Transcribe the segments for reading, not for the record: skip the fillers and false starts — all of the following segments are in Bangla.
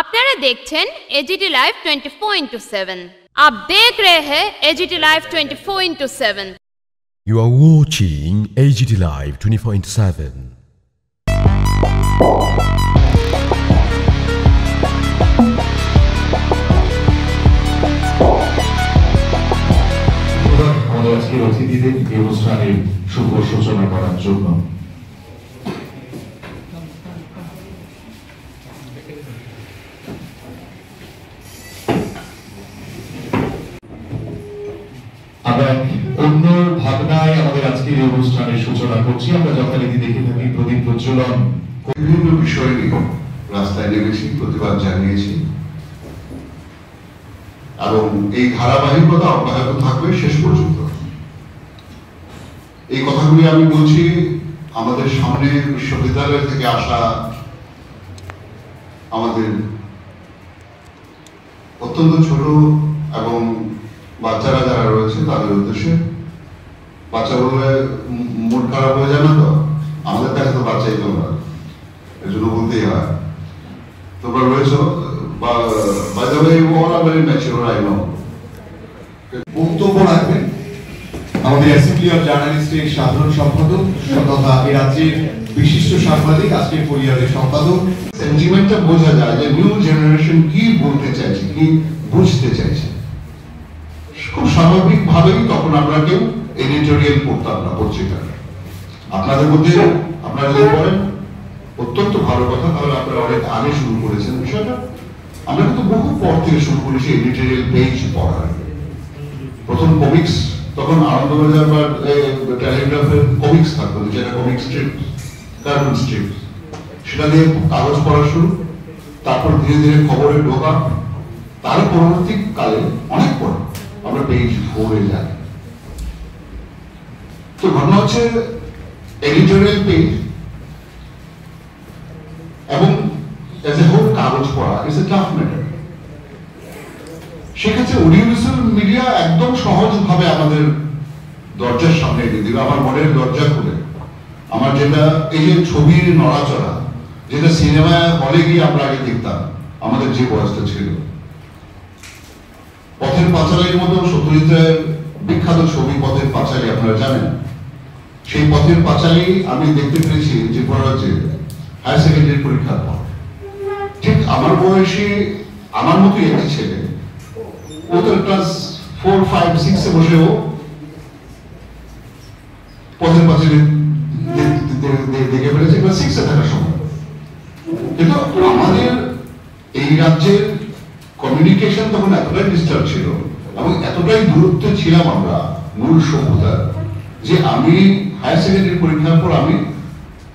আপনারা দেখছেন एजीटी लाइव 24/7। आप देख रहे हैं AGT live 24/7। You are watching AGT Live 24/7. আমাদের আজকের অতিথিদের এই অনুষ্ঠানের শুভ সূচনা করার জন্য আমরা অন্য ভাবনায় আমাদের আজকের এই অনুষ্ঠানের সূচনা করছি। আমরা যথারীতি দেখে থাকি প্রদীপ প্রজ্বলন, বিভিন্ন বিষয় নিয়ে রাস্তায় নেমেছি, প্রতিবাদ জানিয়েছি এবং এই ধারাবাহিকতা অব্যাহত থাকবে শেষ পর্যন্ত। এই কথাগুলি আমি বলছি আমাদের সামনে বিশ্ববিদ্যালয় থেকে আসা আমাদের অত্যন্ত ছোট এবং বাচ্চারা যারা রয়েছে তাদের উদ্দেশ্যে। বাচ্চা বললে মুড খারাপ হয়ে যাবে, তো আমাদের কাছে তো বাচ্চাই তোমরা, এর জন্য বলতেই হয়। তোমরা রয়েছো বক্তব্য রাখবেন আমাদের অ্যাসেম্বলি অফ জার্নালিস্টের সাধারণ সম্পাদক তথা এই রাজ্যের বিশিষ্ট সাংবাদিক, আজকের পরিবারের সম্পাদক। সেন্টিমেন্টটা বোঝা যায় যে নিউ জেনারেশন কি বলতে চাইছে, কি বুঝতে চাইছে। খুব স্বাভাবিক ভাবেই তখন আমরা কেউ এডিটোরিয়াল পড়তাম না পত্রিকা। আপনাদের মধ্যে আপনারা যদি পড়েন অত্যন্ত ভালো কথা, তাহলে আপনারা অনেক আগে শুরু করেছেন বিষয়টা। আমরা কিন্তু বহু পর থেকে শুরু করেছি এডিটোরিয়াল পেজ পড়ার। প্রথম কমিক্স তখন আনন্দবাজার বা টেলিগ্রাফের কমিক্স থাকতো, যেটা কমিক স্ট্রিপ, কার্টুন স্ট্রিপ, সেটা দিয়ে কাগজ পড়া শুরু। তারপর ধীরে ধীরে খবরে ঢোকা, তার পরবর্তীকালে অনেক পরে আমরা পেজ 4-এ যাই। তো ঘটনা হচ্ছে এডিটোরিয়াল পেজ এবং এজ এ হোল কাগজ পড়া ইটস এ টাফ ম্যাটার। সেক্ষেত্রে অডিওভিজুয়াল মিডিয়া একদম সহজ ভাবে আমাদের দরজার সামনে এনে দিল, আমার মনের দরজা খুলে। আমার যেটা এই যে ছবির নড়াচড়া, যেটা সিনেমা হলে গিয়ে আমরা আগে দেখতাম আমাদের যে বয়সটা ছিল, পথের পাঁচালীর মতো সত্যজিৎ রায়ের বিখ্যাত ছবি পথের পাঁচালী, আপনারা জানেন। সেই পথের পাঁচালী আমি দেখতে পেরেছি যে পড়াচ্ছে হায়ার সেকেন্ডারি পরীক্ষার পর। ঠিক আমার বয়সী আমার মতোই একটি ছেলে, ও তো ক্লাস 4, 5, 6-এ বসেও পথের পাঁচালী দেখে ফেলেছে ক্লাস 6-এ থাকার সময়। কিন্তু আমাদের এই রাজ্যের কমিউনিকেশন তখন এতটাই ডিস্টার্ব ছিল এবং এতটাই দূরত্বে ছিলাম আমরা মূল সভ্যতার, যে আমি হায়ার সেকেন্ডারি পরীক্ষার পর আমি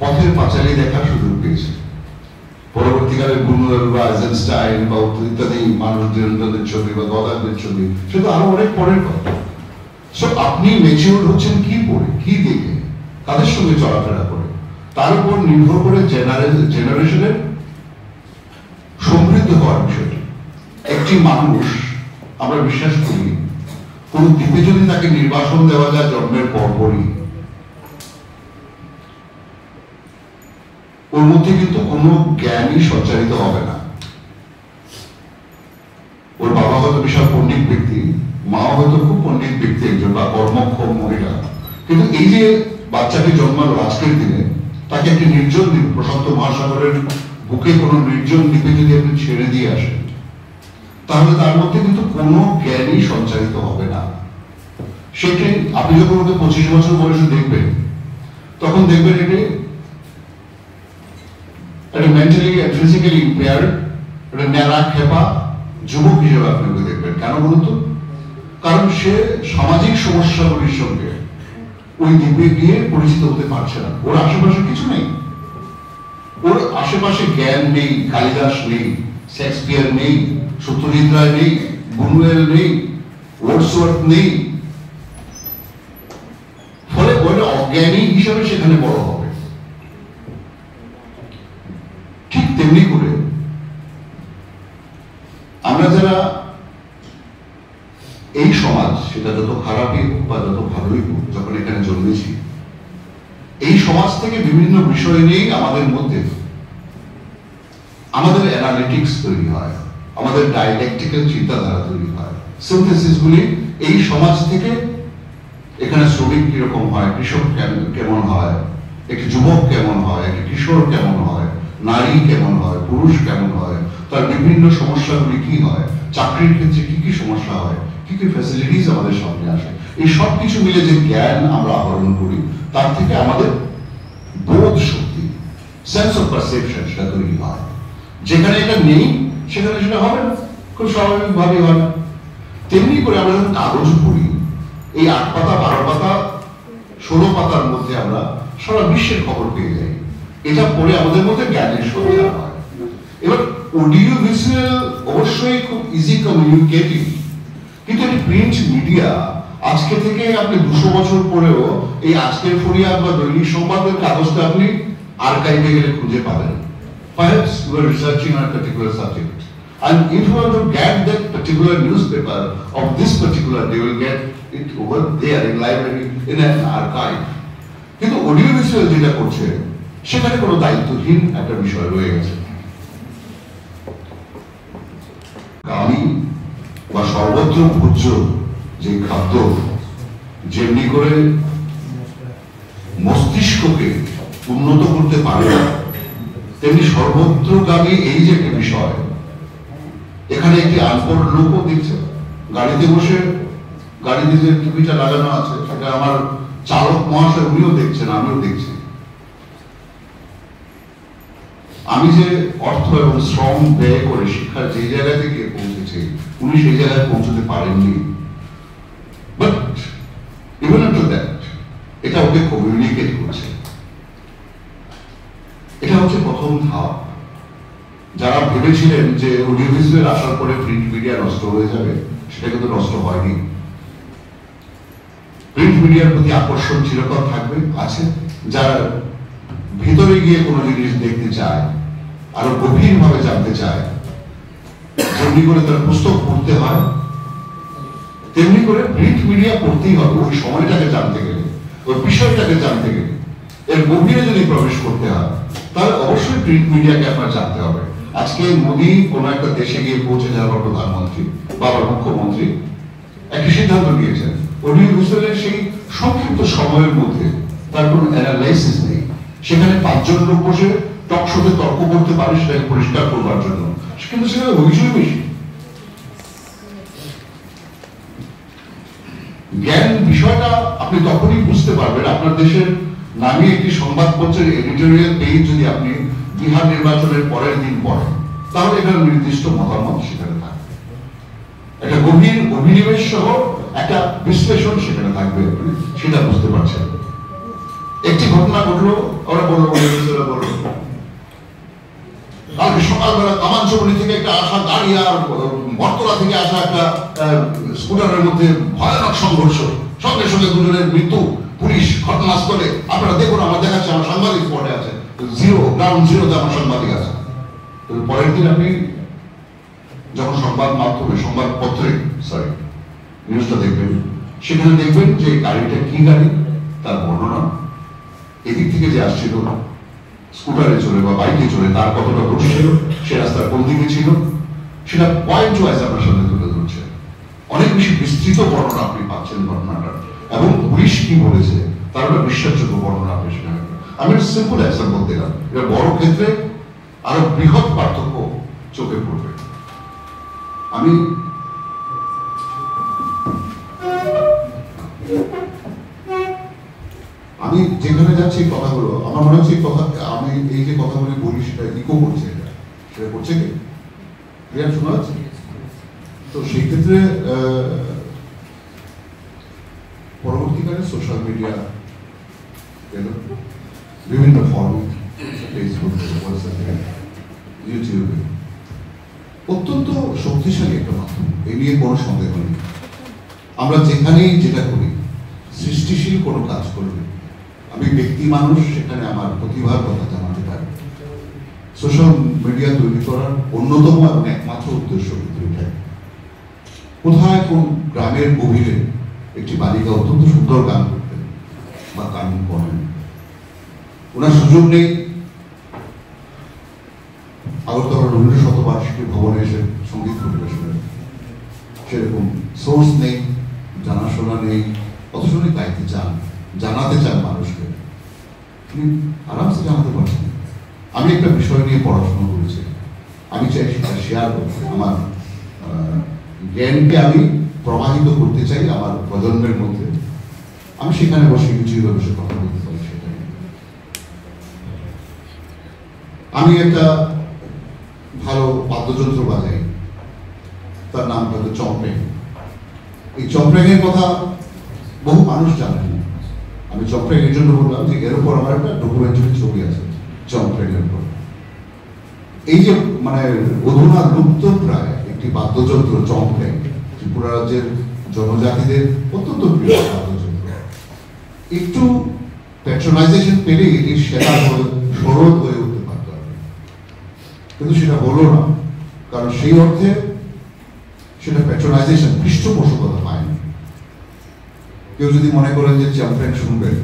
পথের পাঁচালী দেখার সুযোগ পেয়েছি। পরবর্তীকালে বুনুয়েল বা আইজেনস্টাইন বা ইত্যাদি মানুষদের ছবি বা গদারদের ছবি, সেটা আরো অনেক পরের কথা। সো আপনি ম্যাচিউর হচ্ছেন কি পড়ে, কি দেখে, তাদের সঙ্গে চলাফেরা করে, তার উপর নির্ভর করে জেনারেশনের সমৃদ্ধ হওয়ার বিষয়টি। একটি মানুষ আমরা বিশ্বাস করি কোন দ্বীপে যদি তাকে নির্বাসন দেওয়া যায় জন্মের পরপরই, ওর মধ্যে কিন্তু কোনো জ্ঞানই সঞ্চারিত হবে না। ওর বাবা হয়তো বিশাল পণ্ডিত ব্যক্তি, মাও হয়তো খুব পণ্ডিত ব্যক্তি একজন বা কর্মক্ষম মহিলা, কিন্তু এই যে বাচ্চাকে জন্মালো আজকের দিনে, তাকে একটি নির্জন দ্বীপ, প্রশান্ত মহাসাগরের বুকে কোনো নির্জন দ্বীপে যদি আপনি ছেড়ে দিয়ে আসেন, তাহলে তার মধ্যে কিন্তু কোনো জ্ঞানই সঞ্চারিত হবে না। সেটি আপনি যখন ওদের 25 বছর বয়সে দেখবেন, তখন দেখবেন এটি একটা মেন্টালি এন্ড ফিজিক্যালি ইম্পেয়ার্ড, একটা ন্যাড়া খেপা যুবক হিসেবে আপনি ওকে দেখবেন। কেন বলুন তো? কারণ সে সামাজিক সমস্যাগুলির সঙ্গে ওই দ্বীপে গিয়ে পরিচিত হতে পারছে না। ওর আশেপাশে কিছু নেই, ওর আশেপাশে জ্ঞান নেই, কালিদাস নেই, শেক্সপিয়ার নেই, সত্যজিৎ রায় নেই, বুনুয়েল নেই, ওয়ার্ডসওয়ার্থ নেই। ফলে ওটা অজ্ঞানী হিসাবে সেখানে বড় হবে। ঠিক তেমনি করে আমরা যারা এই সমাজ, সেটা যত খারাপই হোক বা যত ভালোই হোক, যখন এখানে জন্মেছি, এই সমাজ থেকে বিভিন্ন বিষয় নিয়ে আমাদের মধ্যে আমাদের অ্যানালিটিক্স তৈরি হয়, আমাদের ডায়ালেকটিক্যাল চিন্তাধারা তৈরি হয়, সিনথেসিসগুলি এই সমাজ থেকে এখানে শ্রমিক কিরকম হয়, কৃষক কেমন হয়, একটি যুবক কেমন হয়, একটি কিশোর কেমন হয়, নারী কেমন হয়, পুরুষ কেমন হয়, তার বিভিন্ন সমস্যাগুলি কি হয়, চাকরির ক্ষেত্রে কি কি সমস্যা হয়, কি কি ফ্যাসিলিটিস আমাদের সামনে আসে, এই সব কিছু মিলে যে জ্ঞান আমরা আহরণ করি তার থেকে আমাদের বোধ শক্তি, সেন্স অফ পারসেপশন সেটা তৈরি হয়। যেখানে এটা নেই সেখানে সেটা হবে না, খুব স্বাভাবিকভাবেই হয় না। তেমনি করে আমরা যখন কাগজ পড়ি, এই 8 পাতা 12 পাতা 16 পাতার মধ্যে আমরা সারা বিশ্বের খবর পেয়ে যাই। এটা পড়ে আমাদের মধ্যে জ্ঞানের সঞ্চার হয়। এবার অডিও ভিজুয়াল অবশ্যই খুব ইজি কমিউনিকেটিং, কিন্তু এই প্রিন্ট মিডিয়া আজকে থেকে আপনি 200 বছর পরেও এই আজকের ফরিয়াদ বা দৈনিক সংবাদের কাগজটা আপনি আর্কাইভে গেলে খুঁজে পাবেন। Perhaps you are researching on a particular subject, and if you want to get that particular newspaper of this particular day, you will get it over there in library in an archive. কিন্তু অডিও ভিজুয়াল যেটা করছে সেখানে কোনো দায়িত্বহীন একটা বিষয় রয়ে গেছে। আমি বা সর্বত্র ভোজ্য যে খাদ্য যেমনি করে মস্তিষ্ককে উন্নত করতে পারে না, তেমনি সর্বত্রগামী এই যে একটা বিষয়, এখানে একটি আনপড় লোকও দেখছে, গাড়িতে বসে, গাড়িতে যে টিভিটা লাগানো আছে সেটা আমার চালক মহাশয় উনিও দেখছেন, আমিও দেখছি। আমি যে অর্থ এবং শ্রম ব্যয় করে শিক্ষার যে জায়গা থেকে পৌঁছেছি, উনি সেই জায়গায় পৌঁছতে পারেননি। বাট ইভেন আফটার দ্যাট এটা ওকে কমিউনিকেট করছে। এটা হচ্ছে প্রথম ধাপ। যারা ভেবেছিলেন যে অডিও ভিজুয়াল আসার পরে প্রিন্ট মিডিয়া নষ্ট হয়ে যাবে, সেটা কিন্তু নষ্ট হয়নি। প্রিন্ট মিডিয়ার প্রতি আকর্ষণ চিরকাল থাকবে, আছে। যারা ভিতরে গিয়ে কোনো জিনিস দেখতে চায়, আরো গভীরভাবে জানতে চায়, যেমনি করে তার পুস্তক পড়তে হয়, তেমনি করে প্রিন্ট মিডিয়া পড়তেই হবে। ওই সময়টাকে জানতে গেলে, ওই বিষয়টাকে জানতে গেলে, এর গভীরে যদি প্রবেশ করতে হয়, তাহলে অবশ্যই প্রিন্ট মিডিয়াকে আপনার জানতে হবে। আজকে মোদী কোন একটা দেশে গিয়ে পৌঁছে যাওয়ার প্রধানমন্ত্রী বা মুখ্যমন্ত্রী একটি সিদ্ধান্ত নিয়েছেন, অডিও ভিজুয়ালের সেই সংক্ষিপ্ত সময়ের মধ্যে তার কোনো অ্যানালাইসিস নেই। সেখানে 5 জন লোক বসে টক শোতে তর্ক করতে পারে সেটাকে পরিষ্কার করবার জন্য, কিন্তু সেখানে হইচই বেশি। জ্ঞান বিষয়টা আপনি তখনই বুঝতে পারবেন, আপনার দেশের নামে একটি সংবাদপত্রের এডিটোরিয়াল পেজ যদি আপনি বিহার নির্বাচনের পরের দিন পড়েন, তাহলে এখানে নির্দিষ্ট মতামত সেখানে থাকবে, একটা গভীর অভিনিবেশ সহ একটা বিশ্লেষণ সেখানে থাকবে, সেটা বুঝতে পারছেন। একটি ঘটনা ঘটলো, ওরা বললো কালকে সকালবেলা কামানচৌরি থেকে একটা আসা গাড়ি আর বটতলা থেকে আসা একটা স্কুটারের মধ্যে ভয়ানক সংঘর্ষ, সঙ্গে সঙ্গে দুজনের মৃত্যু, পুলিশ ঘটনাস্থলে। আপনারা দেখুন, আমার দেখাচ্ছে, আমার সাংবাদিক স্পটে আছে, গ্রাউন্ড জিরোতে আমার সাংবাদিক আছে। পরের দিন আপনি যখন সংবাদ মাধ্যমে, সংবাদপত্রে নিউজটা দেখবেন, সেখানে দেখবেন যে গাড়িটা কি গাড়ি, তার বর্ণনা, এদিক থেকে যে আসছিল স্কুটারে চড়ে বা বাইকে চড়ে তার কতটা দোষ ছিল, সে রাস্তার কোন দিকে ছিল, সেটা পয়েন্ট ওয়াইজ আপনার সামনে তুলে ধরছে। অনেক বেশি বিস্তৃত বর্ণনা আপনি পাচ্ছেন ঘটনাটা, এবং পুলিশ কি বলেছে তার একটা বিশ্বাসযোগ্য বর্ণনা আপনি সেখানে। আমি সিম্পল এক্সাম্পল দিলাম, এটা বড় ক্ষেত্রে আরো বৃহৎ পার্থক্য চোখে পড়বে। আমি যেখানে যাচ্ছি কথাগুলো, আমার মনে হচ্ছে আমি এই যে কথাগুলি বলি সেটা ইকো করছে, সেটা করছে কি ক্লিয়ার শোনা যাচ্ছে? তো সেই ক্ষেত্রে পরবর্তীকালে সোশ্যাল মিডিয়া এলো বিভিন্ন ফর্মে, ফেসবুকে, হোয়াটসঅ্যাপে, ইউটিউবে, অত্যন্ত শক্তিশালী একটা মাধ্যম, এই নিয়ে কোনো সন্দেহ নেই। আমরা যেখানেই যেটা করি, সৃষ্টিশীল কোনো কাজ করবে, আমি ব্যক্তি মানুষ, সেখানে আমার প্রতিভার কথা জানাতে পারি। সোশ্যাল মিডিয়া তৈরি করার অন্যতম এবং একমাত্র উদ্দেশ্য কিন্তু এটাই। কোথায় কোন গ্রামের গভীরে একটি বালিকা অত্যন্ত সুন্দর গান করতেন বা গান করেন, ওনার সুযোগ নেই আগরতলা সেরকম সোর্স নেই, জানাশোনা নেই, অথচ উনি গাইতে চান, জানাতে চান মানুষকে, উনি আরামসে জানাতে পারছেন। আমি একটা বিষয় নিয়ে পড়াশোনা করেছি, আমি চাই সেটা শেয়ার করতে, আমার জ্ঞানকে আমি প্রবাহিত করতে চাই আমার প্রজন্মের মধ্যে। আমি সেখানে বসে কিছুভাবে বসে কথা বলতে পারি সেটাই। আমি একটা ভালো বাদ্যযন্ত্র বাজাই, তার নাম হয়তো চম্পেং। এই চম্পেং এর কথা বহু মানুষ জানেন না। আমি চম্পেং এর জন্য বললাম যে এর উপর আমার একটা ডকুমেন্টারি ছবি আছে চম্পেং এর উপর। এই যে মানে অধুনা লুপ্ত প্রায় একটি বাদ্যযন্ত্র চম্পেং, ত্রিপুরা রাজ্যের জনজাতিদের অত্যন্ত প্রিয় বাদ্যযন্ত্র, একটু প্যাট্রোনাইজেশন পেলে এটি সেরা সরল হয়ে উঠতে পারত, কিন্তু সেটা হলো না, কারণ সেই অর্থে সেটা প্যাট্রোনাইজেশন পৃষ্ঠপোষকতা পায়নি। কেউ যদি মনে করেন যে চম্পেং শুনবেন,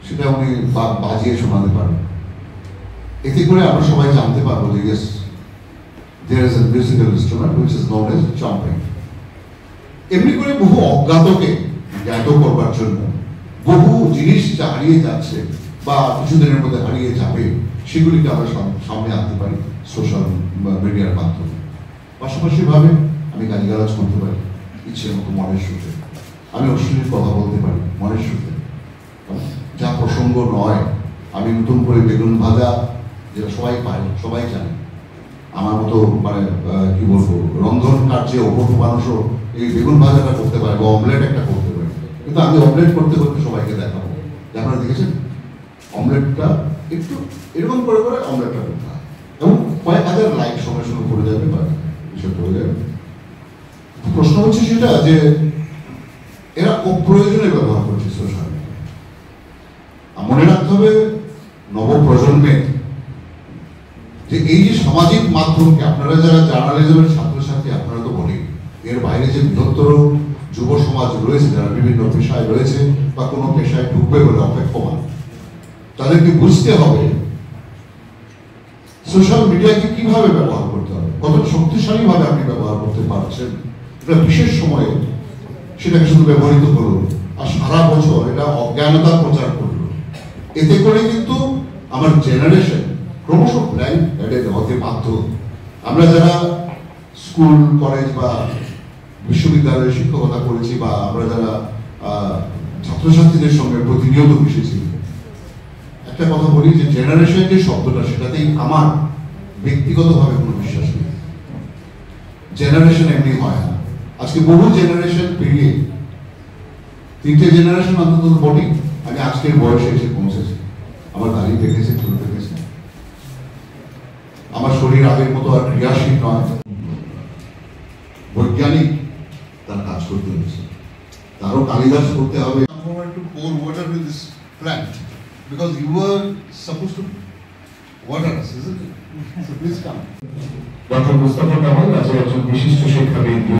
সেটা উনি বাজিয়ে শোনাতে পারেন, এতে করে আমরা সবাই জানতে পারবো যে yes there is a musical instrument which is known as chomping. এমনি করে বহু অজ্ঞাতকে জ্ঞাত করবার জন্য বহু জিনিস যা হারিয়ে যাচ্ছে বা কিছুদিনের মধ্যে হারিয়ে যাবে, সেগুলিকে আমরা সামনে আনতে পারি সোশ্যাল মিডিয়ার মাধ্যমে। পাশাপাশি ভাবে আমি গালিগালাজ করতে পারি ইচ্ছের মতো মনের সুখে, আমি অশ্লীল কথা বলতে পারি মনের সুখে, যা প্রসঙ্গ নয়। আমি নতুন করে বেগুন ভাজা, যেটা সবাই পারে, সবাই জানে, আমার মতো মানে কি বলবো রন্ধন কার্যে অপটু মানুষও এই বেগুন ভাজাটা করতে পারে বা অমলেট একটা করতে পারে, কিন্তু আমি অমলেট করতে করতে সবাইকে দেখাবো। আপনারা দেখেছেন অমলেটটা একটু এরকম করে করে অমলেটটা করতে হয়, এবং কয়েক হাজার লাইক সঙ্গে সঙ্গে পড়ে যাবে বা বিষয়টা হয়ে যাবে। প্রশ্ন হচ্ছে সেটা যে এরা অপ্রয়োজনে ব্যবহার করছে সোশ্যাল মিডিয়া। মনে রাখতে হবে নবপ্রজন্মের যে এই যে সামাজিক মাধ্যমকে, আপনারা যারা জার্নালিজমের ছাত্রছাত্রী আপনারা তো বলেন, এর বাইরে যে বৃহত্তর যুব সমাজ রয়েছে যারা বিভিন্ন পেশায় রয়েছে বা কোনো পেশায় ঢুকবে বলে অপেক্ষমান, তাদেরকে বুঝতে হবে সোশ্যাল মিডিয়াকে কিভাবে ব্যবহার করতে হবে, কতটা শক্তিশালী ভাবে আপনি ব্যবহার করতে পারছেন। এটা বিশেষ সময়ে সেটাকে শুধু ব্যবহৃত করুন আর সারা বছর এটা অজ্ঞানতা প্রচার করলো, এতে করে কিন্তু আমার জেনারেশন ক্রমশ ব্ল্যাঙ্ক হেডেড হতে বাধ্য। আমরা যারা স্কুল কলেজ বা বিশ্ববিদ্যালয়ে শিক্ষকতা করেছি বা আমরা যারা ছাত্রছাত্রীদের সঙ্গে প্রতিনিয়ত মিশেছি, একটা কথা বলি যে জেনারেশন যে শব্দটা, সেটাতেই আমার ব্যক্তিগতভাবে কোনো বিশ্বাস নেই। জেনারেশন এমনি হয় না। আজকে বহু জেনারেশন পেরিয়ে, 3টে জেনারেশন অন্তত বটি, আমি আজকের বয়সে এসে পৌঁছেছি। আমার দাড়ি দেখেছে, চুল দেখেছে, আমার শরীর আগের মতো আর ক্রিয়াশীল নয়। বৈজ্ঞানিক তার কাজ করতে হচ্ছে, তারও কালিদাস করতে হবে। To pour water with this plant because you were supposed to water us, isn't it? So please come. Doctor Mustafa Kamal রাজ্যের একজন বিশিষ্ট শিক্ষাবিদ।